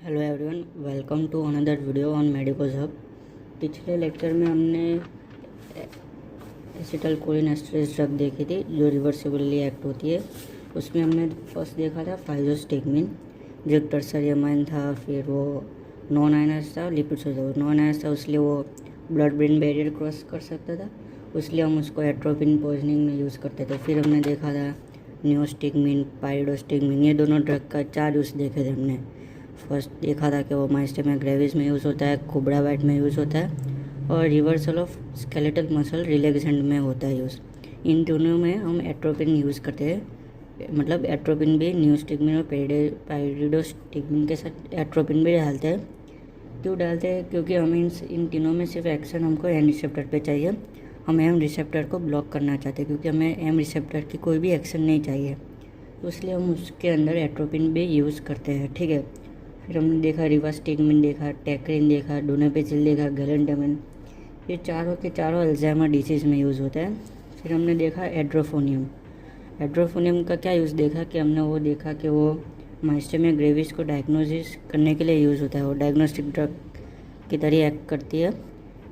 Hello everyone, welcome to another video on Medicos Hub. पिछले lecture में हमने एसिटाइलकोलिनेस्टेरेज drug देखी थी जो रिवर्सिबली एक्ट होती है। उसमें हमने फर्स्ट देखा था फाइजोस्टिगमिन जो टर्सरी अमाइन था, फिर वो नॉन आयनस था, लिपिड्स था। नॉन आयनस था इसलिए वो ब्लड ब्रेन बैरियर क्रॉस कर सकता था, इसलिए हम उसको एट्रोपिन पॉइजनिंग में यूज़ करते थे। फिर हमने देखा था नियोस्टिगमिन, पाइरिडोस्टिगमिन, ये दोनों ड्रग का 4 यूज़ देखे थे हमने। फर्स्ट देखा था कि वो माइस्टेमिया ग्रेविस में यूज़ होता है, कोबरा बैट में यूज़ होता है और reversal of skeletal muscle relaxant में होता है यूज़। इन दोनों में हम एट्रोपिन यूज़ करते हैं, मतलब एट्रोपिन भी नियोस्टिगमिन और पाइरिडोस्टिगमिन के साथ एट्रोपिन भी डालते हैं। क्यों डालते हैं? क्योंकि हमें इन तीनों में सिर्फ एक्शन हमको एम रिसेप्टर पे चाहिए। हम एम रिसेप्टर को ब्लॉक करना चाहते हैं क्योंकि हमें एम रिसेप्टर की कोई भी एक्शन नहीं चाहिए, तो इसलिए हम उसके अंदर एट्रोपिन भी यूज़ करते हैं। ठीक है। फिर हमने देखा रिवास्टिगमिन देखा, टेक्रिन देखा, डोनापेचिल देखा, गैलेंटामाइन, ये चारों के चारों अल्जाइमर डिसीज़ में यूज़ होता है। फिर हमने देखा एड्रोफोनियम। एड्रोफोनियम का क्या यूज़ देखा कि हमने वो देखा कि वो माइस्टेमिया ग्रेविस को डायग्नोसिस करने के लिए यूज़ होता है, वो डायग्नोस्टिक ड्रग की तरह एक्ट करती है।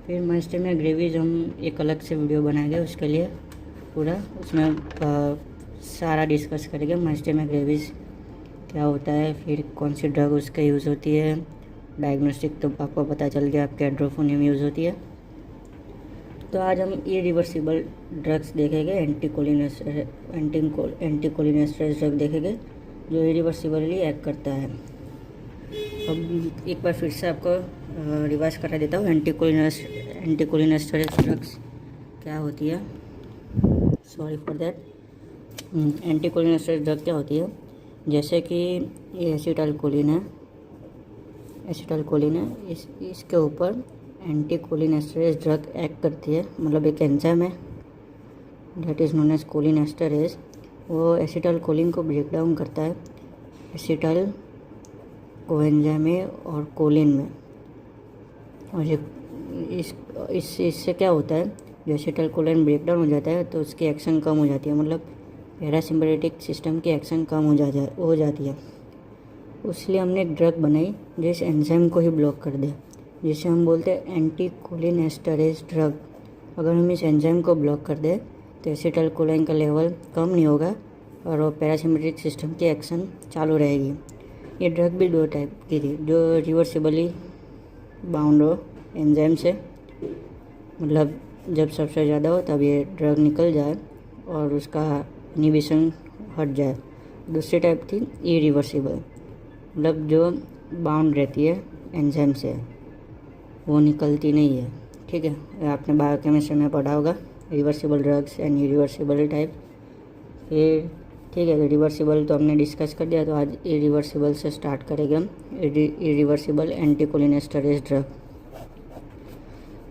फिर माइस्टेमिया ग्रेविस हम एक अलग से वीडियो बनाएंगे उसके लिए पूरा, उसमें सारा डिस्कस करेंगे माइस्टेमिया ग्रेविस क्या होता है, फिर कौन सी ड्रग उसका यूज़ होती है। डायग्नोस्टिक तो आपको पता चल गया, आपके एड्रोफोनियम यूज़ होती है। तो आज हम इरिवर्सिबल ड्रग्स देखेंगे, एंटीकोलिनेस्टेरेज ड्रग देखेंगे जो इरिवर्सिबली एक्ट करता है। अब एक बार फिर से आपको रिवाइज करा देता हूँ, एंटीकोलिनेस्टेरेज ड्रग्स क्या होती है। Sorry for that. Anticholinesterase drug क्या होती है? जैसे कि ये एसिटाइलकोलिन है, इसके ऊपर एंटीकोलिनेस्टेरेज ड्रग एक्ट करती है, मतलब एक एंजाइम है दैट इज़ नोन एज कोलिनेस्टेरेज। वो एसिटाइलकोलिन को ब्रेक डाउन करता है एसिटाइल कोएंजाइम में और कोलिन में। और ये इससे क्या होता है, जो एसिटाइलकोलिन ब्रेक डाउन हो जाता है तो उसकी एक्शन कम हो जाती है, मतलब पैरासिम्पैथेटिक सिस्टम की एक्शन कम हो जाती है। इसलिए हमने एक ड्रग बनाई जो इस एंजाइम को ही ब्लॉक कर दे, जिसे हम बोलते हैं एंटीकोलिनेस्टेरेज ड्रग। अगर हम इस एंजाइम को ब्लॉक कर दे तो एसिटाइलकोलिन का लेवल कम नहीं होगा और वो पैरासिम्पैथेटिक सिस्टम की एक्शन चालू रहेगी। ये ड्रग भी 2 टाइप की थी, जो रिवर्सिबली बाउंड हो एंजाइम से, मतलब जब सबसे ज़्यादा हो तब ये ड्रग निकल जाए और उसका इनहिबिशन हट जाए। दूसरी टाइप थी इरिवर्सिबल, मतलब जो बाउंड रहती है एंजाइम से, वो निकलती नहीं है। ठीक है, आपने बायोकेमिस्ट्री में पढ़ा होगा reversible drugs and irreversible type. फिर ठीक है, रिवर्सिबल तो हमने डिस्कस कर दिया, तो आज इरिवर्सिबल से स्टार्ट करेंगे हम। इरिवर्सिबल एंटीकोलिनेस्टेरेज ड्रग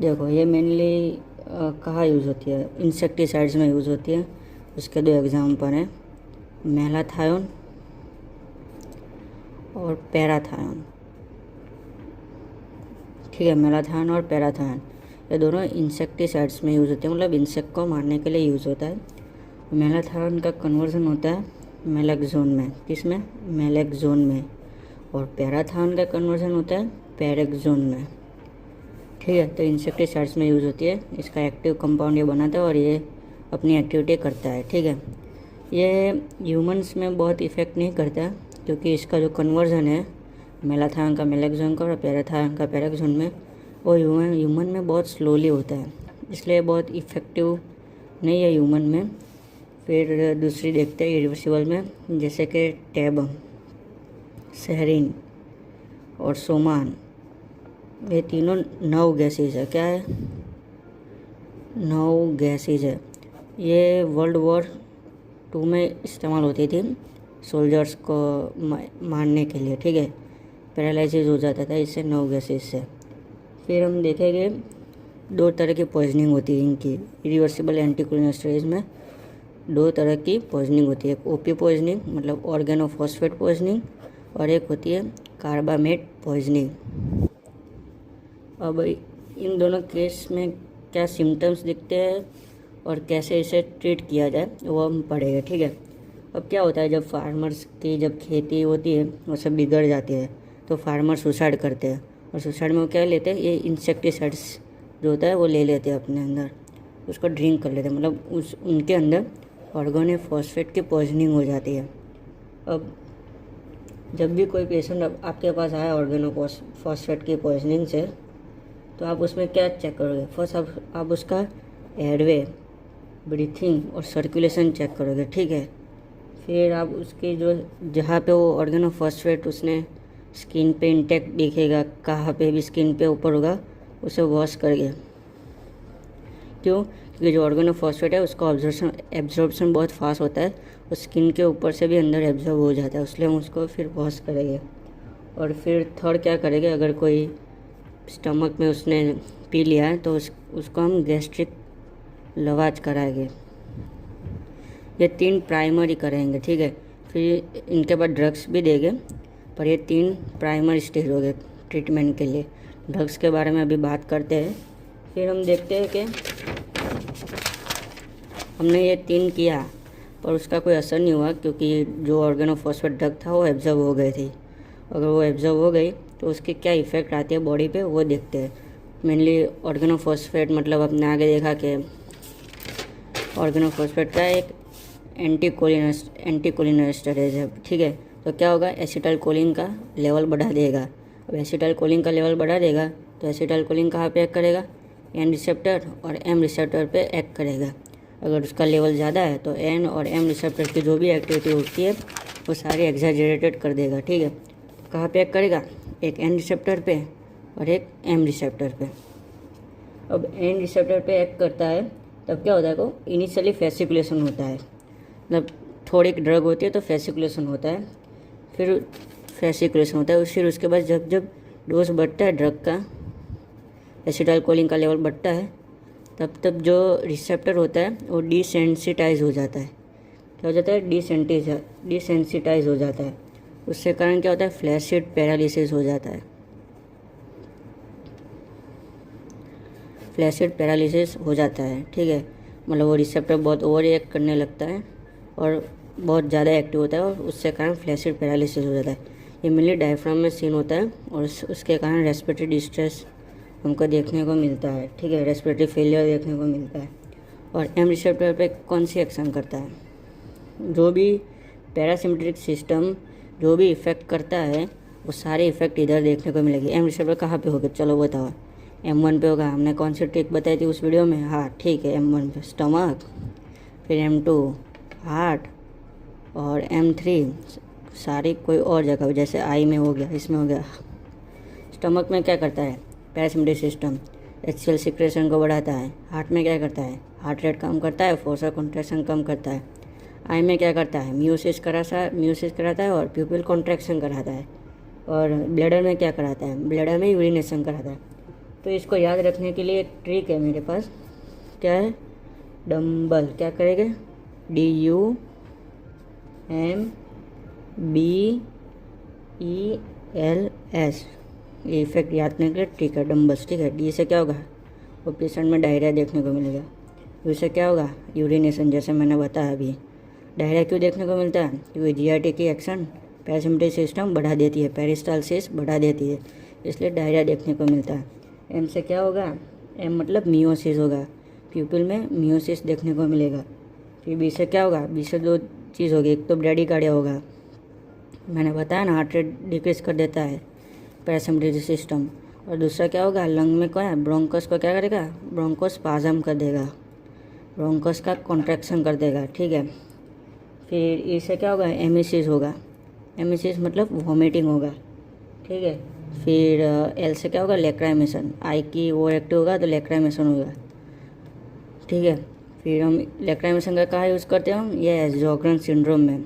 देखो, ये मेनली कहाँ यूज़ होती है? इंसेक्टिसाइड्स में यूज़ होती है। उसके 2 एग्जाम्पल हैं, मैलाथायोन और पैराथायोन। ठीक है, मैलाथायोन और पैराथायोन ये दोनों इंसेक्टिसाइड्स में यूज़ होते हैं, मतलब इंसेक्ट को मारने के लिए यूज़ होता है। मैलाथायोन का कन्वर्जन होता है मेलेक्सोन में, किसमें? मेलेक्सोन में। और पैराथायोन का कन्वर्जन होता है पैरेक्सोन में। ठीक है, तो इंसेक्टिसाइड्स में यूज़ होती है। इसका एक्टिव कंपाउंड ये बनाता है और ये अपनी एक्टिविटी करता है। ठीक है, ये ह्यूमंस में बहुत इफ़ेक्ट नहीं करता क्योंकि इसका जो कन्वर्जन है मेलाथायोन का मेलेक्सोन का और पैराथायोन का पैरेक्सोन में, वो ह्यूमन में बहुत स्लोली होता है, इसलिए बहुत इफ़ेक्टिव नहीं है ह्यूमन में। फिर दूसरी देखते हैं इरिवर्सिबल में, जैसे कि टैबम, सहरीन और सोमान, ये तीनों 9 गैसेज है। क्या है? 9 गैसेज है। ये वर्ल्ड वॉर 2 में इस्तेमाल होती थी सोल्जर्स को मारने के लिए। ठीक है, पैरालिसिस हो जाता था इससे, 9 गैसेज से। फिर हम देखेंगे 2 तरह की पॉइजनिंग होती है इनकी। इरिवर्सिबल एंटीकोलिनेस्टेरेज में 2 तरह की पॉइजनिंग होती है, एक ओपी पॉइजनिंग मतलब ऑर्गेनोफॉस्फेट पॉइजनिंग, और एक होती है कार्बामेट पॉइजनिंग। अब इन दोनों केस में क्या सिम्टम्स दिखते हैं और कैसे इसे ट्रीट किया जाए वो हम पढ़ेंगे। ठीक है, अब क्या होता है, जब फार्मर्स की जब खेती होती है वो सब बिगड़ जाती है, तो फार्मर सुसाइड करते हैं, और सुसाइड में वो क्या लेते हैं, ये इंसेक्टिसाइड्स जो होता है वो ले लेते हैं अपने अंदर, उसको ड्रिंक कर लेते हैं, मतलब उनके अंदर ऑर्गेनोफॉस्फेट की पॉइजनिंग हो जाती है। अब जब भी कोई पेशेंट आपके पास आया ऑर्गेनोफॉस्फेट की पॉइजनिंग से, तो आप उसमें क्या चेक करोगे, फर्स्ट आप उसका एयरवे, ब्रीथिंग और सर्कुलेशन चेक करोगे, ठीक है। फिर आप उसकी जो जहाँ पे वो ऑर्गेनोफॉस्फेट उसने स्किन पे इंटैक्ट दिखेगा, कहाँ पे भी स्किन पे ऊपर होगा, उसे वॉश करिए। क्यों? क्योंकि जो ऑर्गेनोफॉस्फेट है उसका एब्जॉर्प्शन बहुत फास्ट होता है, और स्किन के ऊपर से भी अंदर एब्जॉर्ब हो जाता है, इसलिए हम उसको फिर वॉश करेंगे। और फिर थर्ड क्या करेंगे, अगर कोई स्टमक में उसने पी लिया है तो उसको हम गैस्ट्रिक लवाज कराएंगे। ये 3 प्राइमरी करेंगे, ठीक है। फिर इनके बाद ड्रग्स भी देंगे, पर ये 3 प्राइमरी स्टेज हो गए ट्रीटमेंट के लिए। ड्रग्स के बारे में अभी बात करते हैं। फिर हम देखते हैं कि हमने ये 3 किया पर उसका कोई असर नहीं हुआ, क्योंकि जो ऑर्गेनोफॉस्फेट ड्रग था वो एब्जॉर्ब हो गई थी। अगर वो एब्जॉर्ब हो गई तो उसकी क्या इफ़ेक्ट आती है बॉडी पे, वो देखते हैं। मेनली ऑर्गेनोफॉस्फेट मतलब अपने आगे देखा कि ऑर्गेनोफॉस्फेट का एक एंटीकोलिनेस्टरेज है, ठीक है। तो क्या होगा, एसिटाइलकोलिन का लेवल बढ़ा देगा। अब एसिटाइलकोलिन का लेवल बढ़ा देगा तो एसिटाइलकोलिन कहाँ पे एक्ट करेगा, एन रिसेप्टर और एम रिसेप्टर पे एक्ट करेगा। अगर उसका लेवल ज़्यादा है तो एन और एम रिसेप्टर की जो भी एक्टिविटी होती है वो सारी एग्जैजरेटेड कर देगा, ठीक है। कहाँ पे एक्ट करेगा, एक एन रिसेप्टर पे और एक एम रिसेप्टर पे। अब एन रिसेप्टर पे एक्ट करता है तब क्या होता है, को इनिशियली फेसिकुलेशन होता है, मतलब थोड़ी ड्रग होती है तो फेसिकुलेशन होता है, फिर फिर उसके बाद जब जब डोज बढ़ता है ड्रग का, एसिटाइलकोलिन का लेवल बढ़ता है, तब जो रिसेप्टर होता है वो डिसेंसिटाइज हो जाता है। क्या हो जाता है, डिसेंसिटाइज हो जाता है। उससे कारण क्या होता है, फ्लैसिड पैरालिसिस हो जाता है। ठीक है। मतलब वो रिसेप्टर बहुत ओवर रिएक्ट करने लगता है और बहुत ज़्यादा एक्टिव होता है, और उससे कारण फ्लैसिड पैरालिसिस हो जाता है। ये मेनली डायफ्राम में सीन होता है, और उसके कारण रेस्पिरेटरी डिस्ट्रेस हमको देखने को मिलता है, ठीक है। रेस्पिरेटरी फेलियर देखने को मिलता है। और एम रिसेप्टर पे कौन सी एक्शन करता है, जो भी पैरासिम्पथेटिक सिस्टम जो भी इफ़ेक्ट करता है वो सारे इफ़ेक्ट इधर देखने को मिलेगी। एम रिसेप्टर कहाँ पे होगा, चलो बताओ। M1 पे होगा, हमने कौन सी ट्रिक बताई थी उस वीडियो में, हाँ ठीक है। M1 पे स्टमक, फिर M2 हार्ट, और M3 सारी कोई और जगह, जैसे आई में हो गया, इसमें हो गया। स्टमक में क्या करता है, पैरासिम्पथेटिक सिस्टम HCl सिक्रेशन को बढ़ाता है। हार्ट में क्या करता है, हार्ट रेट कम करता है, फोर्स ऑफ कॉन्ट्रैक्शन कम करता है। आई में क्या करता है, म्यूसिस कराता है और प्यूपिल कॉन्ट्रैक्शन कराता है। और ब्लैडर में क्या कराता है, ब्लैडर में यूरिनेशन कराता है। तो इसको याद रखने के लिए एक ट्रिक है मेरे पास, क्या है, डम्बल। क्या करेंगे, DUMBELS, ये इफेक्ट याद करने के लिए ट्रिक है, डम्बल्स, ठीक है। डी से क्या होगा, वो पेशेंट में डायरिया देखने को मिलेगा। यू से क्या होगा, यूरिनेशन, जैसे मैंने बताया अभी। डायरिया क्यों देखने को मिलता है, क्योंकि GIT की एक्शन पैरासिम्पथेटिक सिस्टम बढ़ा देती है, पेरिस्टालसिस बढ़ा देती है, इसलिए डायरिया देखने को मिलता है। एम से क्या होगा, एम मतलब मियोसिस होगा, प्यूपिल में मियोसिस देखने को मिलेगा। फिर बी से क्या होगा, बी से 2 चीज़ होगी, एक तो ब्रैडिकार्डिया होगा, मैंने बताया ना, हार्ट रेट डिक्रीज कर देता है पैरासिम्पथेटिक सिस्टम। और दूसरा क्या होगा, लंग में क्या है, ब्रोंकस को क्या करेगा, ब्रोंकोस्पाज्म कर देगा, ब्रोंकस का कॉन्ट्रैक्शन कर देगा, ठीक है। फिर इससे क्या होगा, एमिसिस होगा, एमिसिस मतलब वॉमिटिंग होगा, ठीक है। फिर एल से क्या होगा, लेक्राइमेशन, आई की वो एक्टिव होगा तो लेक्राइमेशन होगा, ठीक है। फिर हम लेक्राइमेशन का कहाँ यूज़ करते हैं, हम ये जोग्रन सिंड्रोम में,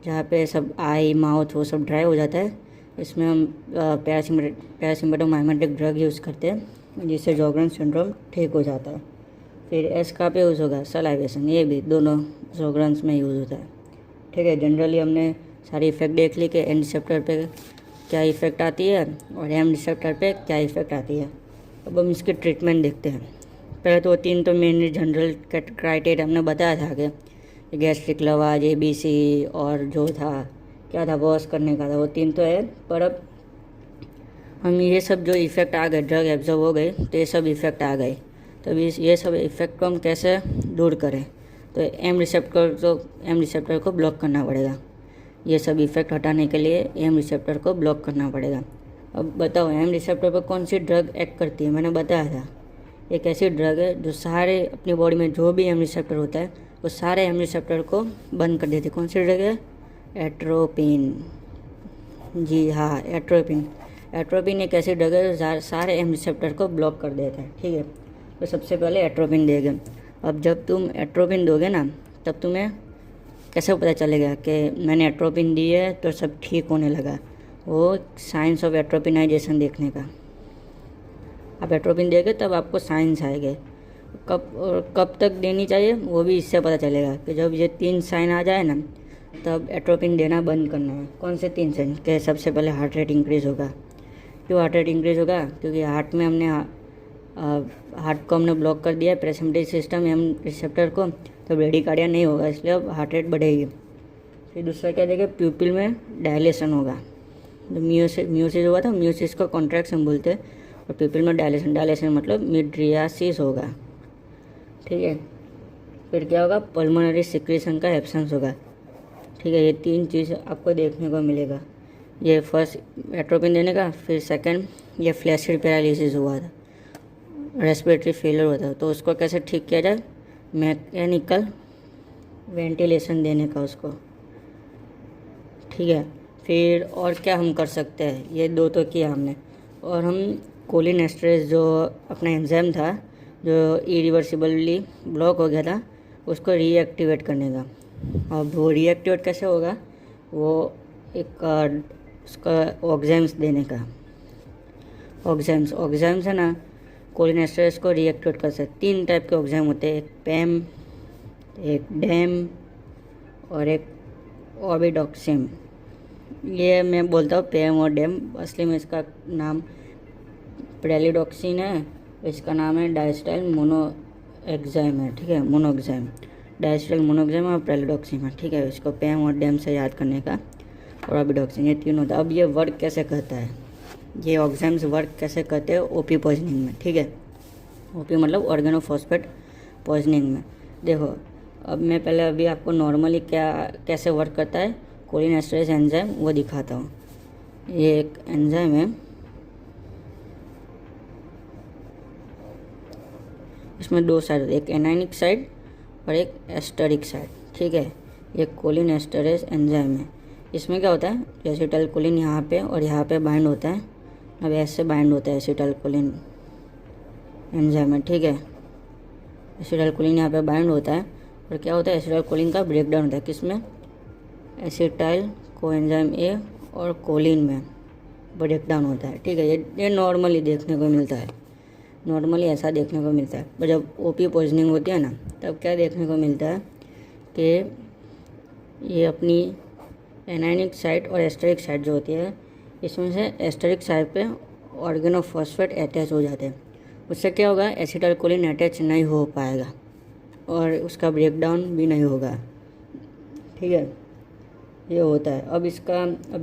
जहाँ पे सब आई माउथ वो सब ड्राई हो जाता है, इसमें हम पैरासिम्पटोमाइमेटिक ड्रग यूज़ करते हैं, जिससे जोग्रन सिंड्रोम ठीक हो जाता है। फिर एस का पे यूज़ होगा, सलाइवेशन, ये भी दोनों जोग्रन्स में यूज़ होता है, ठीक है। जनरली हमने सारी इफेक्ट देख ली कि एन रिसेप्टर पे क्या इफ़ेक्ट आती है और एम रिसेप्टर पे क्या इफ़ेक्ट आती है। अब हम इसके ट्रीटमेंट देखते हैं। पहले तो 3 तो मेन जनरल क्राइटेरिया हमने बताया था कि गैस्ट्रिक लवाज ABC और जो था क्या था वॉश करने का था, वो 3 तो है। पर अब हम ये सब जो इफ़ेक्ट आ गए, ड्रग एब्जॉर्ब हो गए, तो ये सब इफ़ेक्ट आ गए। तो ये सब इफ़ेक्ट को हम कैसे दूर करें? तो एम रिसेप्टर को ब्लॉक करना पड़ेगा। ये सब इफ़ेक्ट हटाने के लिए एम रिसेप्टर को ब्लॉक करना पड़ेगा। अब बताओ एम रिसेप्टर पर कौन सी ड्रग एक्ट करती है? मैंने बताया था, एक ऐसी ड्रग है जो सारे अपनी बॉडी में जो भी एम रिसेप्टर होता है वो सारे एम रिसेप्टर को बंद कर देती है। कौन सी ड्रग है? एट्रोपिन। जी हाँ, एट्रोपिन। एट्रोपिन एक ऐसी ड्रग है जो सारे एम रिसेप्टर को ब्लॉक कर देता है। ठीक है, तो सबसे पहले एट्रोपिन देंगे। अब जब तुम एट्रोपिन दोगे ना, तब तुम्हें कैसे पता चलेगा कि मैंने एट्रोपिन दी है तो सब ठीक होने लगा? वो साइंस ऑफ एट्रोपिनाइजेशन देखने का। आप एट्रोपिन देंगे तब आपको साइंस आएंगे। कब तक देनी चाहिए वो भी इससे पता चलेगा कि जब ये 3 साइन आ जाए ना, तब एट्रोपिन देना बंद करना है। कौन से 3 साइन? कि सबसे पहले हार्ट रेट इंक्रीज़ होगा। क्यों हार्ट रेट इंक्रीज़ होगा? क्योंकि हार्ट को हमने ब्लॉक कर दिया पैरासिम्पैथिक सिस्टम एम रिसेप्टर को, तो ब्रेडिकार्डिया नहीं होगा, इसलिए अब हार्ट रेट बढ़ेगी। फिर दूसरा क्या देखें? प्यूपिल में डायलेशन होगा। जो म्यूसिस होगा तो म्यूसिस को कॉन्ट्रैक्शन बोलते हैं, और प्यूपिल में डायलेशन मतलब मिड्रियासिस होगा। ठीक है, फिर क्या होगा? पल्मोनरी सिक्रेशन का एब्सेंस होगा। ठीक है, ये 3 चीज़ आपको देखने को मिलेगा। ये फर्स्ट एट्रोपिन देने का। फिर सेकंड, ये फ्लैसिड पैरालिसिस हुआ था, रेस्पिरेटरी फेलियर हुआ था, तो उसको कैसे ठीक किया जाए? मैकेनिकल वेंटिलेशन देने का उसको। ठीक है, फिर और क्या हम कर सकते हैं? ये 2 तो किया हमने, और हम कोलिनेस्टरेज जो अपना एंजाइम था जो इरिवर्सिबली ब्लॉक हो गया था, उसको रीएक्टिवेट करने का। अब वो रीएक्टिवेट कैसे होगा? वो एक उसका ऑक्जेम्स देने का। ऑक्जेम्स है ना, कोलिनेस्टरेज को रीएक्टिवेट कर सकते। 3 टाइप के ऑक्जेम होते हैं, एक पैम, एक डैम और एक ऑबिडॉक्सिम। ये मैं बोलता हूँ पैम और डैम, असली में इसका नाम प्रेलिडॉक्सिन है, इसका नाम है डायस्टाइल मोनोएक्साइम है। ठीक है, मोनोएक्साइम, डायस्टाइल मोनोएक्साइम और प्रेलिडॉक्सिन है। ठीक है, इसको पैम और डैम से याद करने का, और ऑबिडॉक्सिन, ये 3 होता है। अब ये वर्क कैसे करता है? ये ऑक्जेम्स वर्क कैसे करते हैं? ओपी पॉइजनिंग में। ठीक है, ओपी मतलब ऑर्गेनोफॉस्फेट पॉइजनिंग में। देखो, अब मैं पहले अभी आपको नॉर्मली कैसे वर्क करता है कोलिनेस्टरेज एंजाइम वो दिखाता हूँ। ये एक एंजाइम है, इसमें 2 साइड, एक एनायनिक साइड और एक एस्टरिक साइड। ठीक है, ये कोलिनेस्टरेज एंजाइम है। इसमें क्या होता है? एसिटाइल कोलिन यहाँ पे और यहाँ पे बाइंड होता है। अब ऐसे बाइंड होता है एसिटाइल कोलिन एंजाइम में। ठीक है, एसिटाइल कोलिन यहाँ पे बाइंड होता है, और क्या होता है? एसिटाइल कोलिन का ब्रेकडाउन होता है। किसमें? एसिटाइल कोएंजाइम ए और कोलिन में ब्रेकडाउन होता है। ठीक है, ये नॉर्मली देखने को मिलता है, नॉर्मली ऐसा देखने को मिलता है। पर जब ओपी पॉइजनिंग होती है ना, तब क्या देखने को मिलता है कि ये अपनी एनायनिक साइट और एस्टरिक साइट जो होती है, इसमें से एस्टरिक साइट पे ऑर्गेनोफॉस्फेट अटैच हो जाते हैं। उससे क्या होगा? एसिटाइल कोलिन अटैच नहीं हो पाएगा और उसका ब्रेकडाउन भी नहीं होगा। ठीक है, ये होता है। अब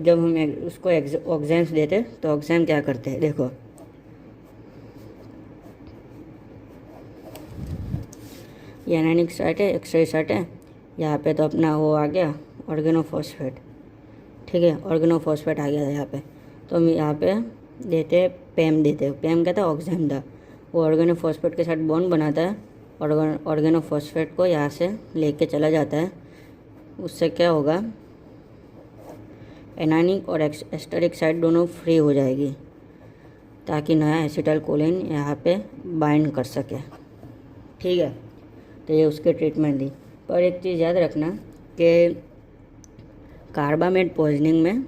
जब हम उसको ऑक्जेम्स देते हैं तो ऑक्जेम क्या करते हैं? देखो, ये एनायनिक साइट है, एक्सरे साइट है, यहाँ पे तो अपना वो आ गया ऑर्गेनोफॉस्फेट। ठीक है, ऑर्गेनोफॉस्फेट आ गया था यहाँ पे, तो हम यहाँ पे देते हैं पैम देते हैं। पैम क्या था? ऑक्जेम था। वो ऑर्गेनोफॉस्फेट के साथ बॉन्ड बनाता है और ऑर्गेनोफॉस्फेट को यहाँ से लेके चला जाता है। उससे क्या होगा? एनायनिक और एस्टरिक साइड दोनों फ्री हो जाएगी, ताकि नया एसिटाइल कोलिन यहाँ पे बाइंड कर सके। ठीक है, तो ये उसके ट्रीटमेंट दी। पर एक चीज़ याद रखना कि कार्बामेट पॉइजनिंग में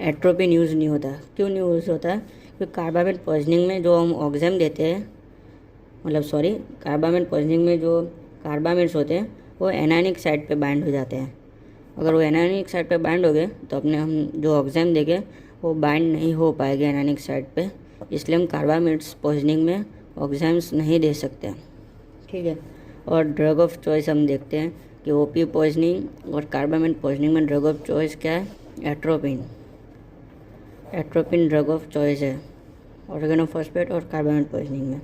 एट्रोपिन यूज़ नहीं होता। क्यों नहीं यूज़ होता? क्योंकि कार्बामेट पॉइजनिंग में जो हम ऑक्जेम देते हैं, कार्बामेट पॉइजनिंग में जो कार्बामेट्स होते हैं वो एनायनिक साइड पे बाइंड हो जाते हैं। अगर वो एनायनिक साइड पे बाइंड हो गए तो हम जो ऑक्जेम देंगे वो बाइंड नहीं हो पाएगा एनायनिक साइड पे, इसलिए हम कार्बामेट्स पॉइजनिंग में ऑक्जेम्स नहीं दे सकते। ठीक है, और ड्रग ऑफ चॉइस हम देखते हैं कि ओपी पॉइजनिंग और कार्बामेट पॉइजनिंग में ड्रग ऑफ चॉइस क्या है? Atropine. Atropine drug of choice है ऑर्गेनोफॉस्फेट और कार्बामेट पॉइजनिंग में।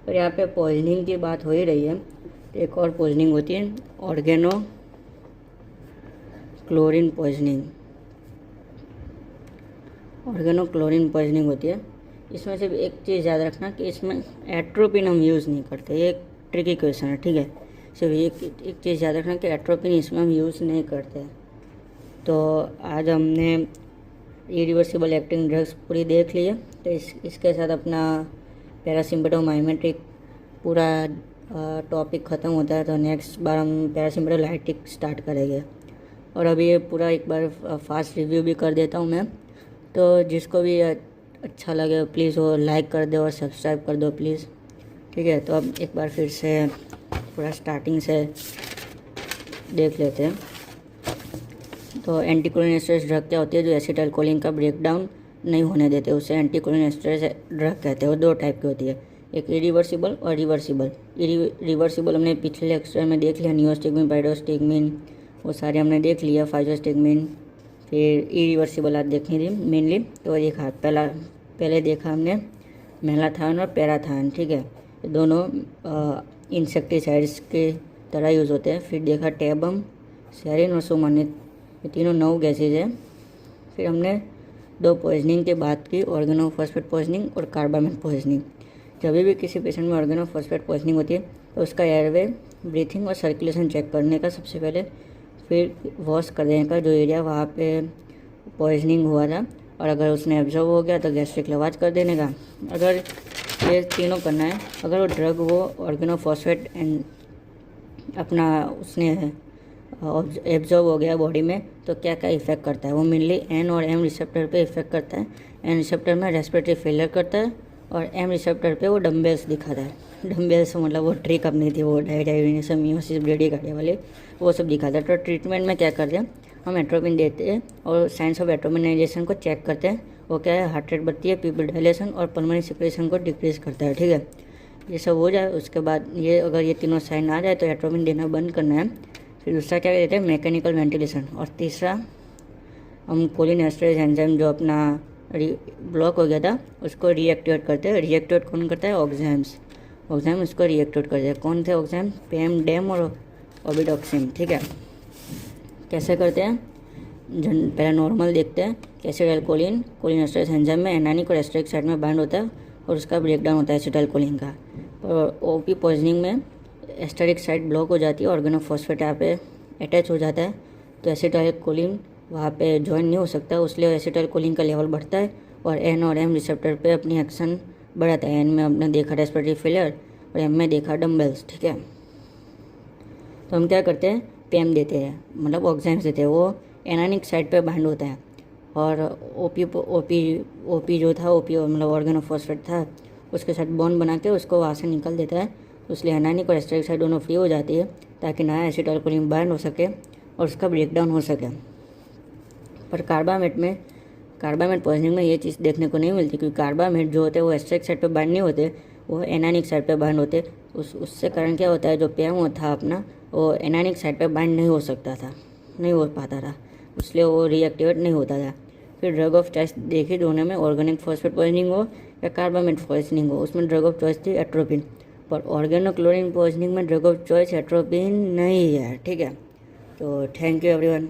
और यहाँ पे पॉइजनिंग की बात हो ही रही है तो एक और पॉइजनिंग होती है organochlorine poisoning. Organochlorine poisoning होती है। इसमें सिर्फ एक चीज़ याद रखना कि इसमें एट्रोपिन हम यूज़ नहीं करते, ये एक ट्रिकी क्वेश्चन है, ठीक है। सिर्फ एक चीज़ याद रखना कि एट्रोपिन इसमें हम यूज़ नहीं करते। तो आज हमने इरिवर्सिबल एक्टिंग ड्रग्स पूरी देख ली है। तो इसके साथ अपना पैरासिम्पेटोमाइमेटिक पूरा टॉपिक ख़त्म होता है। तो नेक्स्ट बार हम पैरासिम्पेटोलाइटिक स्टार्ट करेंगे। और अभी ये पूरा एक बार फास्ट रिव्यू भी कर देता हूँ मैं। तो जिसको भी अच्छा लगे प्लीज़ वो लाइक कर दो और सब्सक्राइब कर दो प्लीज़, ठीक है। तो अब एक बार फिर से पूरा स्टार्टिंग से देख लेते हैं। तो एंटीकोलिनेस्टेरॉइड ड्रग क्या होती है? जो एसिटाइलकोलिन का ब्रेकडाउन नहीं होने देते, उसे एंटीकोलिनेस्टेरॉइड ड्रग कहते हैं। वो दो टाइप की होती है, एक इरिवर्सिबल और रिवर्सिबल। रिवर्सिबल हमने पिछले लेक्चर में देख लिया, नियोस्टिगमिन, पाइडोस्टिगमिन, वो सारे हमने देख लिया, फाइजोस्टिगमिन। फिर इरिवर्सिबल आज देखनी थी मेनली, तो देखा पहले देखा हमने मेलाथान और पैराथान, ठीक है। दोनों इंसेक्टिसाइड्स के तरह यूज़ होते हैं। फिर देखा टेबम, सेरिन और सुमानित, ये तीनों 9 गैसेज है। फिर हमने 2 पॉइजनिंग की बात की, ऑर्गेनोफॉस्फेट पॉइजनिंग और कार्बामेट पॉइजनिंग। जब भी किसी पेशेंट में ऑर्गेनोफॉस्फेट पॉइजनिंग होती है तो उसका एयरवे, ब्रीथिंग और सर्कुलेशन चेक करने का सबसे पहले, फिर वॉश कर देने का जो एरिया वहाँ पे पॉइजनिंग हुआ था, और अगर उसने एब्जॉर्ब हो गया तो गैस्ट्रिक लवाज कर देने का। अगर ये तीनों करना है, अगर वो ड्रग वो ऑर्गेनोफॉस्फेट एंड अपना उसने एब्जॉर्ब हो गया बॉडी में तो क्या क्या इफेक्ट करता है? वो मेनली एन और एम रिसेप्टर पे इफेक्ट करता है। एन रिसेप्टर में रेस्पिरेटरी फेलियर करता है और एम रिसेप्टर पे वो डम्बेल्स दिखाता है। डम्बेल्स मतलब वो ट्रिक अपनी थी, वो डायडाइनेशन, मियोसिस, ब्रेडिकार्डिया वाले, वो सब दिखाता है। तो ट्रीटमेंट में क्या करते हैं हम? एट्रोपिन देते हैं और साइंस ऑफ एट्रोपिनाइजेशन को चेक करते हैं। वो क्या है? हार्ट रेट बढ़ती है, पीपल डायलेशन और पल्मोनरी सिक्रेशन को डिक्रीज करता है, ठीक है। ये सब हो जाए उसके बाद ये अगर ये तीनों साइन आ जाए तो एट्रोपिन देना बंद करना है। फिर दूसरा क्या कहते हैं? Mechanical ventilation. और तीसरा हम कोलिनेस्टेरेज एंजाइम जो अपना ब्लॉक हो गया था उसको रीएक्टिवेट करते हैं। रीएक्टिवेट कौन करता है? ऑक्साइम्स। ऑक्साइम उसको रीएक्टिवेट करते हैं। कौन थे ऑक्साइम? पेम, डेम और ओबिडॉक्सिन, ठीक है। कैसे करते हैं? पहले नॉर्मल देखते हैं। एसिटाइलकोलिन कोलिनेस्टेरेज एंजाइम में एनानिक और एस्टरिक साइड में बाइंड होता है और उसका ब्रेकडाउन होता है एसिटाइलकोलिन का। और ओपी पॉइजनिंग में एस्टरिक साइड ब्लॉक हो जाती है, ऑर्गेनोफॉस्फेट यहाँ पे अटैच हो जाता है, तो एसिटाइलकोलिन वहाँ पे ज्वाइन नहीं हो सकता, इसलिए एसिटाइलकोलिन का लेवल बढ़ता है और एन और एम रिसेप्टर पे अपनी एक्शन बढ़ाता है। एन में हमने देखा रेस्पिरेटरी फेलियर और एम में देखा डम्बल्स, ठीक है। तो हम क्या करते हैं? पेम देते हैं, मतलब ऑक्साइम्स देते हैं। वो एनानिक साइड पे बाइंड होता है और ओपी जो था, ओपी मतलब ऑर्गेनोफॉस्फेट था, उसके साथ बॉन्ड बना के उसको वहाँ से निकल देता है। इसलिए एनानिक और एस्टरिक साइड दोनों फ्री हो जाती है ताकि नया एसिटाइलकोलिन बाइंड हो सके और उसका ब्रेकडाउन हो सके। पर कार्बामेट पॉइजनिंग में ये चीज़ देखने को नहीं मिलती, क्योंकि कार्बामेट जो होते हैं वो एस्टरिक साइड पे बाइंड नहीं होते, वो एनानिक साइड पे बाइंड होते। उससे कारण क्या होता है? जो पेम था अपना वो एनानिक साइड पे बाइंड नहीं हो सकता था, नहीं हो पाता था, इसलिए वो रीएक्टिवेट नहीं होता था। फिर ड्रग ऑफ चॉइस देखी दोनों में, ऑर्गेनिक फॉस्फेट पॉइजनिंग हो या कार्बामेट पॉइजनिंग हो, उसमें ड्रग ऑफ चॉइस थी एट्रोपिन। पर ऑर्गेनोक्लोरीन पॉइजनिंग में ड्रग ऑफ चॉइस एट्रोपिन नहीं है, ठीक है। तो थैंक यू एवरीवन।